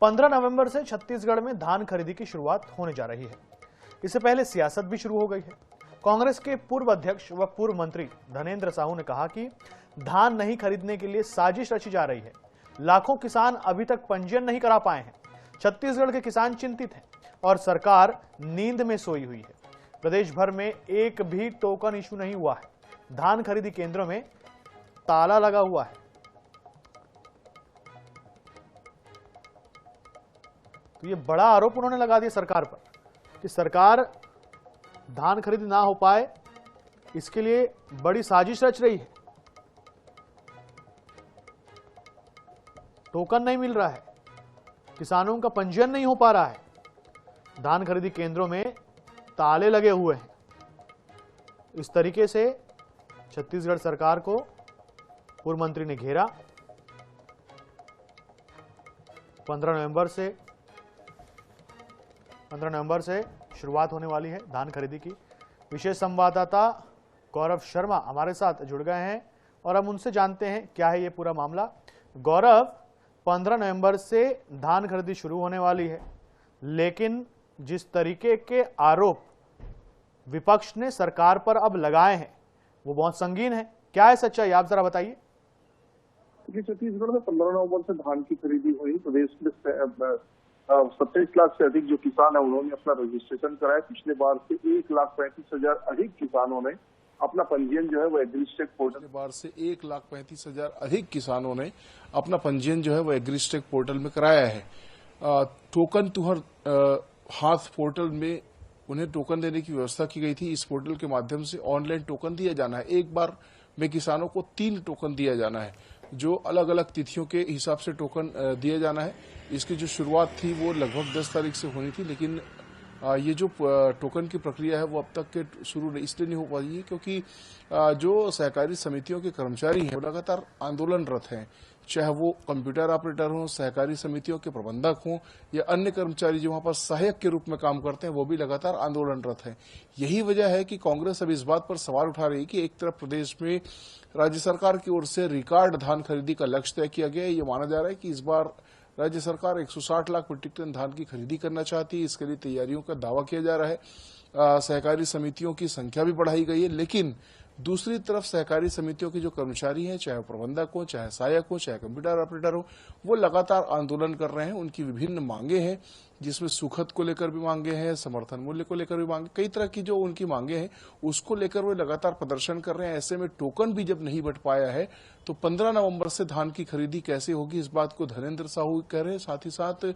15 नवंबर से छत्तीसगढ़ में धान खरीदी की शुरुआत होने जा रही है। इससे पहले सियासत भी शुरू हो गई है। कांग्रेस के पूर्व अध्यक्ष व पूर्व मंत्री धनेंद्र साहू ने कहा कि धान नहीं खरीदने के लिए साजिश रची जा रही है। लाखों किसान अभी तक पंजीयन नहीं करा पाए हैं। छत्तीसगढ़ के किसान चिंतित हैं और सरकार नींद में सोई हुई है। प्रदेश भर में एक भी टोकन इशू नहीं हुआ है। धान खरीदी केंद्रों में ताला लगा हुआ है। तो ये बड़ा आरोप उन्होंने लगा दिया सरकार पर कि सरकार धान खरीदी ना हो पाए, इसके लिए बड़ी साजिश रच रही है। टोकन नहीं मिल रहा है, किसानों का पंजीयन नहीं हो पा रहा है, धान खरीदी केंद्रों में ताले लगे हुए हैं। इस तरीके से छत्तीसगढ़ सरकार को पूर्व मंत्री ने घेरा। 15 नवंबर से शुरुआत होने वाली है धान खरीदी की। विशेष संवाददाता गौरव शर्मा हमारे साथ जुड़ गए हैं और हम उनसे जानते हैं क्या है ये पूरा मामला। गौरव, 15 नवंबर से धान खरीदी शुरू होने वाली है, लेकिन जिस तरीके के आरोप विपक्ष ने सरकार पर अब लगाए हैं वो बहुत संगीन है। क्या है सच्चाई, आप जरा बताइए। छत्तीसगढ़ में 15 नवंबर से धान की खरीदी हुई। प्रदेश में 27 लाख से अधिक जो किसान है उन्होंने अपना रजिस्ट्रेशन कराया। पिछले बार से 1,35,000 अधिक किसानों ने अपना पंजीयन जो है वो एग्रीस्टेक पोर्टल बार से 1,35,000 अधिक किसानों ने अपना पंजीयन जो है वो एग्रीस्टेक पोर्टल में कराया है। टोकन तुहर हाथ पोर्टल में उन्हें टोकन देने की व्यवस्था की गई थी। इस पोर्टल के माध्यम से ऑनलाइन टोकन दिया जाना है। एक बार में किसानों को 3 टोकन दिया जाना है, जो अलग अलग तिथियों के हिसाब से टोकन दिया जाना है। इसकी जो शुरुआत थी वो लगभग 10 तारीख से होनी थी, लेकिन ये जो टोकन की प्रक्रिया है वो अब तक के शुरू इसलिए नहीं हो पाई है क्योंकि जो सहकारी समितियों के कर्मचारी हैं वो लगातार आंदोलनरत हैं। चाहे वो कंप्यूटर ऑपरेटर हों, सहकारी समितियों के प्रबंधक हों या अन्य कर्मचारी जो वहां पर सहायक के रूप में काम करते हैं, वो भी लगातार आंदोलनरत हैं। यही वजह है कि कांग्रेस अब इस बात पर सवाल उठा रही है कि एक तरफ प्रदेश में राज्य सरकार की ओर से रिकॉर्ड धान खरीदी का लक्ष्य तय किया गया है। ये माना जा रहा है कि इस बार राज्य सरकार 160 लाख मीट्रिक टन धान की खरीदी करना चाहती है। इसके लिए तैयारियों का दावा किया जा रहा है। सहकारी समितियों की संख्या भी बढ़ाई गई है, लेकिन दूसरी तरफ सहकारी समितियों के जो कर्मचारी हैं, चाहे प्रबंधक हो, चाहे सहायक हो, चाहे कंप्यूटर ऑपरेटर हो, वो लगातार आंदोलन कर रहे हैं। उनकी विभिन्न मांगे हैं, जिसमें सुखद को लेकर भी मांगे हैं, समर्थन मूल्य को लेकर भी मांगे, कई तरह की जो उनकी मांगे हैं उसको लेकर वो लगातार प्रदर्शन कर रहे हैं। ऐसे में टोकन भी जब नहीं बट पाया है तो 15 नवंबर से धान की खरीदी कैसे होगी, इस बात को धनेंद्र साहू कह रहे हैं। साथ ही साथ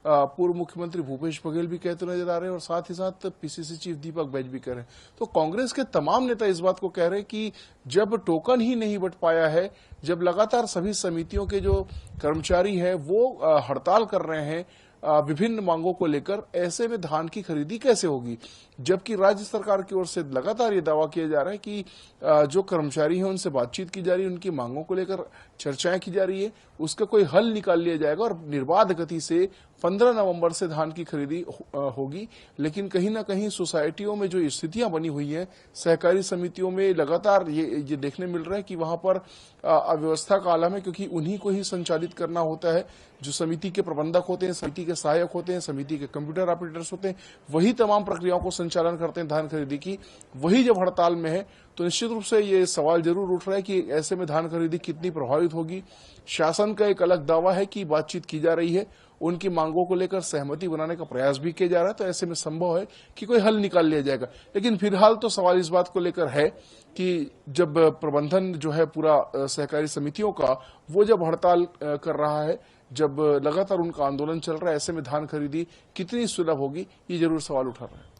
पूर्व मुख्यमंत्री भूपेश बघेल भी कहते नजर आ रहे हैं और साथ ही साथ पीसीसी चीफ दीपक बैज भी कह रहे हैं। तो कांग्रेस के तमाम नेता इस बात को कह रहे हैं कि जब टोकन ही नहीं बट पाया है, जब लगातार सभी समितियों के जो कर्मचारी हैं वो हड़ताल कर रहे हैं विभिन्न मांगों को लेकर, ऐसे में धान की खरीदी कैसे होगी। जबकि राज्य सरकार की ओर से लगातार ये दावा किया जा रहा है कि जो कर्मचारी हैं उनसे बातचीत की जा रही है, उनकी मांगों को लेकर चर्चाएं की जा रही है, उसका कोई हल निकाल लिया जाएगा और निर्बाध गति से 15 नवंबर से धान की खरीदी होगी। लेकिन कहीं ना कहीं सोसाइटियों में जो स्थितियां बनी हुई हैं, सहकारी समितियों में लगातार ये देखने मिल रहा है कि वहां पर अव्यवस्था का आलम है, क्योंकि उन्हीं को ही संचालित करना होता है। जो समिति के प्रबंधक होते हैं, समिति के सहायक होते हैं, समिति के कंप्यूटर ऑपरेटर्स होते हैं, वही तमाम प्रक्रियाओं को संचालन करते हैं धान खरीदी की। वही जब हड़ताल में है तो निश्चित रूप से ये सवाल जरूर उठ रहा है कि ऐसे में धान खरीदी कितनी प्रभावित होगी। शासन का एक अलग दावा है कि बातचीत की जा रही है, उनकी मांगों को लेकर सहमति बनाने का प्रयास भी किया जा रहा है। तो ऐसे में संभव है कि कोई हल निकाल लिया जाएगा। लेकिन फिलहाल तो सवाल इस बात को लेकर है कि जब प्रबंधन जो है पूरा सहकारी समितियों का, वो जब हड़ताल कर रहा है, जब लगातार उनका आंदोलन चल रहा है, ऐसे में धान खरीदी कितनी सुलभ होगी, ये जरूर सवाल उठा रहा है।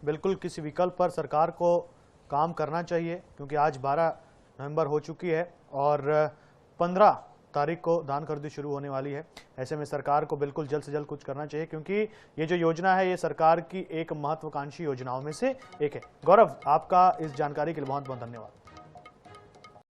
बिल्कुल, किसी विकल्प पर सरकार को काम करना चाहिए, क्योंकि आज 12 नवंबर हो चुकी है और 15 तारीख को धान खरीदी शुरू होने वाली है। ऐसे में सरकार को बिल्कुल जल्द से जल्द कुछ करना चाहिए, क्योंकि ये जो योजना है ये सरकार की एक महत्वाकांक्षी योजनाओं में से एक है। गौरव, आपका इस जानकारी के लिए बहुत बहुत धन्यवाद।